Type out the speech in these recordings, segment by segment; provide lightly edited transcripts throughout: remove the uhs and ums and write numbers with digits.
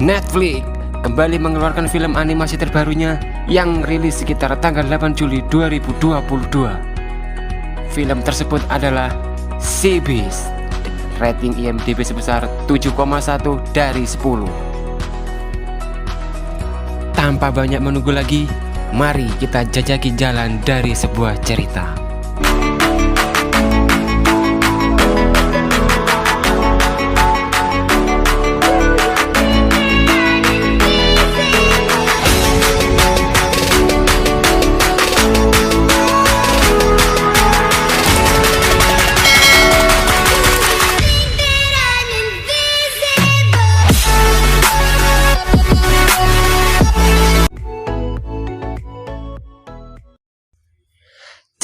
Netflix kembali mengeluarkan film animasi terbarunya yang rilis sekitar tanggal 8 Juli 2022. Film tersebut adalah Sea Beast. Rating IMDb sebesar 7,1 dari 10. Tanpa banyak menunggu lagi, mari kita jajaki jalan dari sebuah cerita.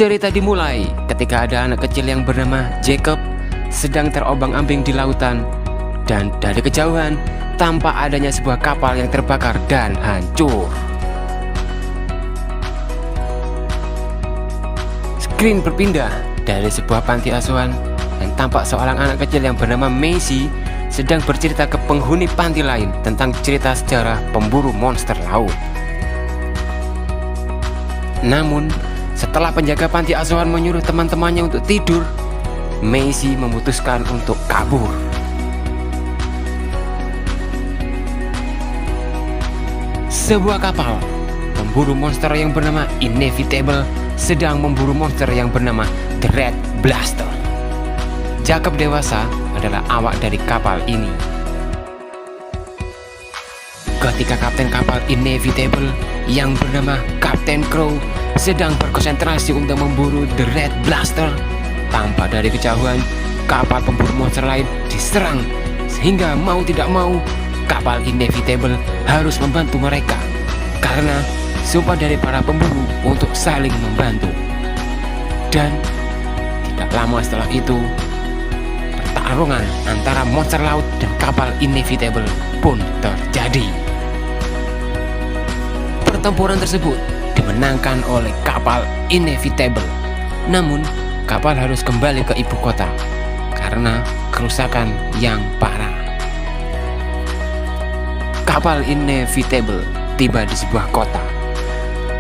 Cerita dimulai ketika ada anak kecil yang bernama Jacob sedang terombang-ambing di lautan, dan dari kejauhan tampak adanya sebuah kapal yang terbakar dan hancur. Screen berpindah dari sebuah panti asuhan dan tampak seorang anak kecil yang bernama Macy sedang bercerita ke penghuni panti lain tentang cerita sejarah pemburu monster laut. Namun setelah penjaga panti asuhan menyuruh teman-temannya untuk tidur, Macy memutuskan untuk kabur. Sebuah kapal pemburu monster yang bernama Inevitable sedang memburu monster yang bernama The Red Blaster. Jacob dewasa adalah awak dari kapal ini. Ketika kapten kapal Inevitable yang bernama Kapten Crow sedang berkonsentrasi untuk memburu The Red Blaster, tampak dari kejauhan kapal pemburu monster lain diserang, sehingga mau tidak mau kapal Inevitable harus membantu mereka karena sumpah dari para pemburu untuk saling membantu. Dan tidak lama setelah itu, pertarungan antara monster laut dan kapal Inevitable pun terjadi. Pertempuran tersebut dimenangkan oleh kapal Inevitable. Namun, kapal harus kembali ke ibu kota karena kerusakan yang parah. Kapal Inevitable tiba di sebuah kota.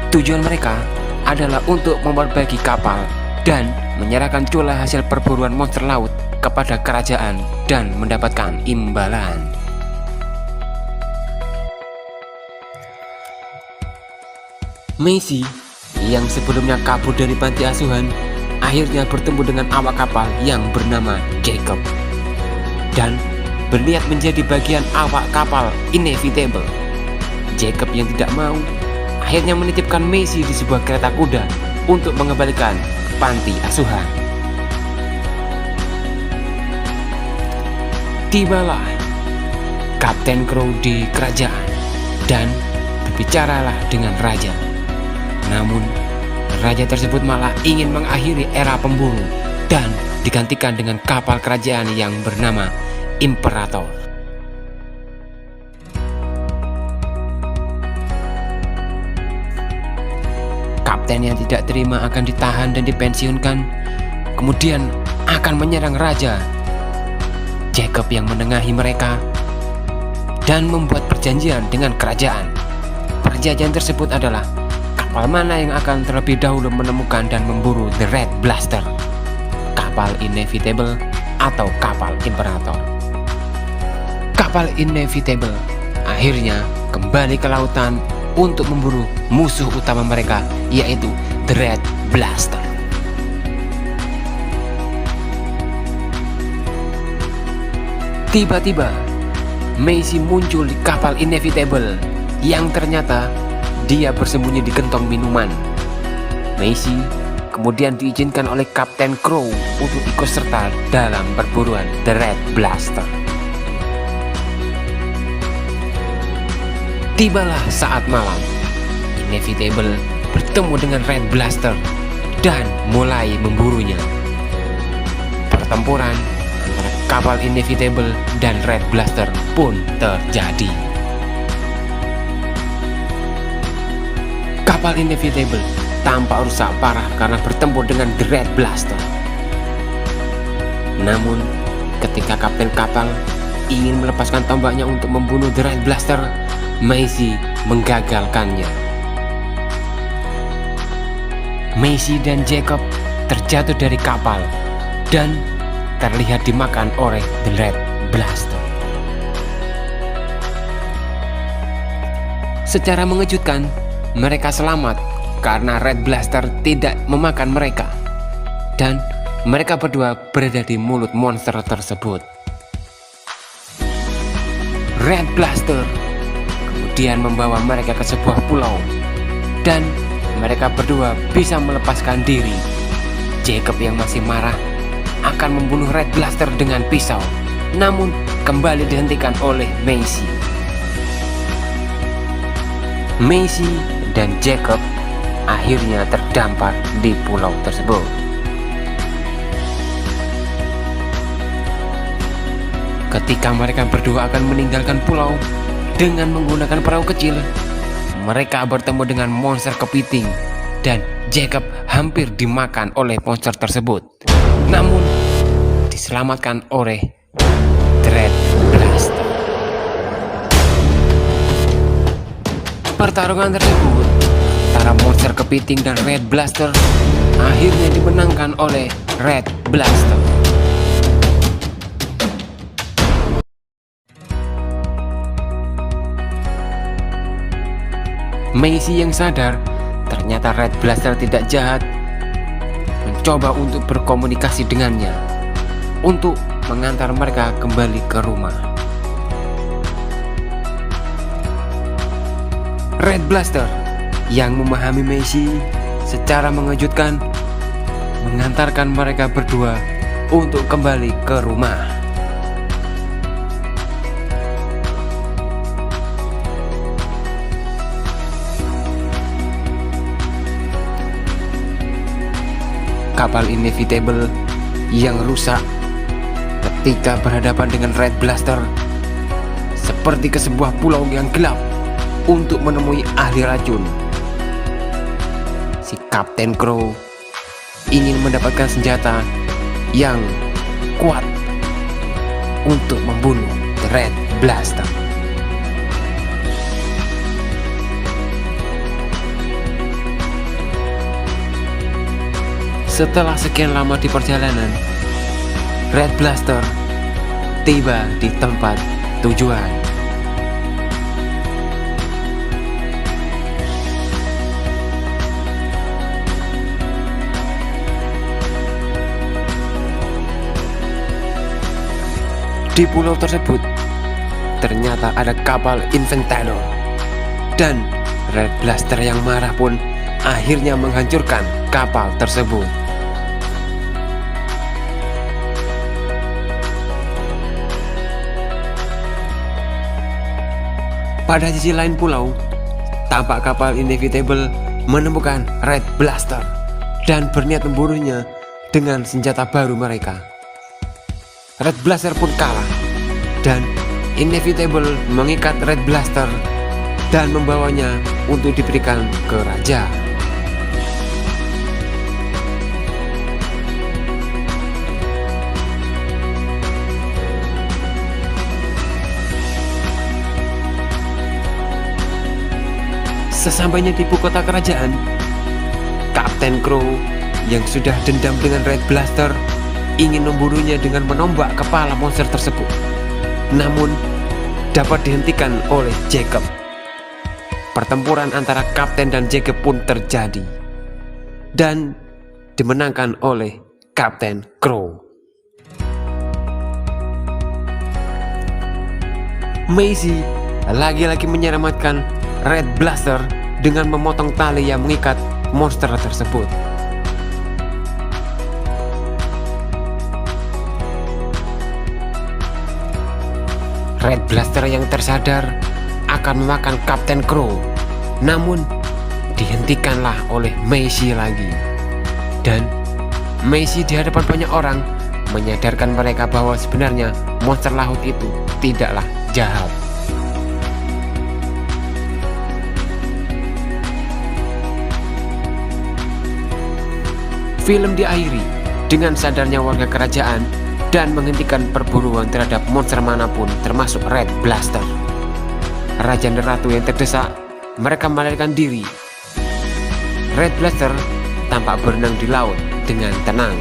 Tujuan mereka adalah untuk memperbaiki kapal dan menyerahkan cula hasil perburuan monster laut kepada kerajaan dan mendapatkan imbalan. Macy yang sebelumnya kabur dari panti asuhan akhirnya bertemu dengan awak kapal yang bernama Jacob dan berniat menjadi bagian awak kapal Inevitable. Jacob yang tidak mau akhirnya menitipkan Macy di sebuah kereta kuda untuk mengembalikan ke panti asuhan. Tibalah Kapten Crow di kerajaan dan berbicaralah dengan raja. Namun, raja tersebut malah ingin mengakhiri era pemburu dan digantikan dengan kapal kerajaan yang bernama Imperator. Kapten yang tidak terima akan ditahan dan dipensiunkan, kemudian akan menyerang raja. Jacob yang menengahi mereka dan membuat perjanjian dengan kerajaan. Perjanjian tersebut adalah kapal mana yang akan terlebih dahulu menemukan dan memburu The Red Blaster, kapal Inevitable atau kapal Imperator. Kapal Inevitable akhirnya kembali ke lautan untuk memburu musuh utama mereka, yaitu The Red Blaster. Tiba-tiba Macy muncul di kapal Inevitable yang ternyata dia bersembunyi di kantong minuman. Macy kemudian diizinkan oleh Kapten Crow untuk ikut serta dalam perburuan The Red Blaster. Tibalah saat malam, Inevitable bertemu dengan Red Blaster dan mulai memburunya. Pertempuran antara kapal Inevitable dan Red Blaster pun terjadi. Kapal Inevitable tampak rusak parah karena bertempur dengan The Red Blaster. Namun, ketika kapten kapal ingin melepaskan tombaknya untuk membunuh The Red Blaster, Macy menggagalkannya. Macy dan Jacob terjatuh dari kapal dan terlihat dimakan oleh The Red Blaster. Secara mengejutkan, mereka selamat karena Red Blaster tidak memakan mereka, dan mereka berdua berada di mulut monster tersebut. Red Blaster kemudian membawa mereka ke sebuah pulau, dan mereka berdua bisa melepaskan diri. Jacob yang masih marah akan membunuh Red Blaster dengan pisau, namun kembali dihentikan oleh Macy. Macy dan Jacob akhirnya terdampar di pulau tersebut. Ketika mereka berdua akan meninggalkan pulau dengan menggunakan perahu kecil, mereka bertemu dengan monster kepiting dan Jacob hampir dimakan oleh monster tersebut, namun diselamatkan oleh The Red Blaster. Pertarungan tersebut antara monster kepiting dan Red Blaster akhirnya dimenangkan oleh Red Blaster. Macy yang sadar ternyata Red Blaster tidak jahat, mencoba untuk berkomunikasi dengannya untuk mengantar mereka kembali ke rumah. Red Blaster yang memahami Macy secara mengejutkan mengantarkan mereka berdua untuk kembali ke rumah. Kapal Inevitable yang rusak ketika berhadapan dengan Red Blaster seperti ke sebuah pulau yang gelap untuk menemui ahli racun. Si Kapten Crow ingin mendapatkan senjata yang kuat untuk membunuh The Red Blaster. Setelah sekian lama di perjalanan, Red Blaster tiba di tempat tujuan. Di pulau tersebut ternyata ada kapal Inventador, dan Red Blaster yang marah pun akhirnya menghancurkan kapal tersebut. Pada sisi lain pulau, tampak kapal Inevitable menemukan Red Blaster dan berniat membunuhnya dengan senjata baru mereka. Red Blaster pun kalah, dan Inevitable mengikat Red Blaster dan membawanya untuk diberikan ke raja. Sesampainya di ibu kota kerajaan, Kapten Crow yang sudah dendam dengan Red Blaster ingin membunuhnya dengan menombak kepala monster tersebut, namun dapat dihentikan oleh Jacob. Pertempuran antara Kapten dan Jacob pun terjadi dan dimenangkan oleh Kapten Crow. Macy lagi-lagi menyelamatkan Red Blaster dengan memotong tali yang mengikat monster tersebut. Red Blaster yang tersadar akan memakan Kapten Crow, namun dihentikanlah oleh Macy lagi. Dan Macy di hadapan banyak orang menyadarkan mereka bahwa sebenarnya monster laut itu tidaklah jahat. Film diakhiri dengan sadarnya warga kerajaan dan menghentikan perburuan terhadap monster manapun termasuk Red Blaster. Raja dan ratu yang terdesak, mereka melarikan diri. Red Blaster tampak berenang di laut dengan tenang,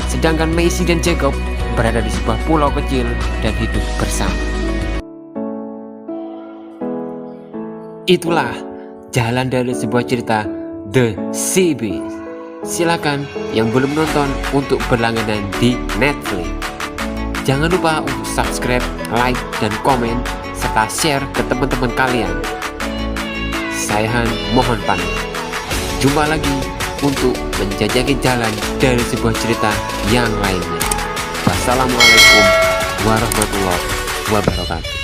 sedangkan Macy dan Jacob berada di sebuah pulau kecil dan hidup bersama. Itulah jalan dari sebuah cerita The Sea Beast. Silakan yang belum nonton untuk berlangganan di Netflix. Jangan lupa untuk subscribe, like, dan komen, serta share ke teman-teman kalian. Saya Han mohon pamit. Jumpa lagi untuk menjajaki jalan dari sebuah cerita yang lainnya. Wassalamualaikum warahmatullahi wabarakatuh.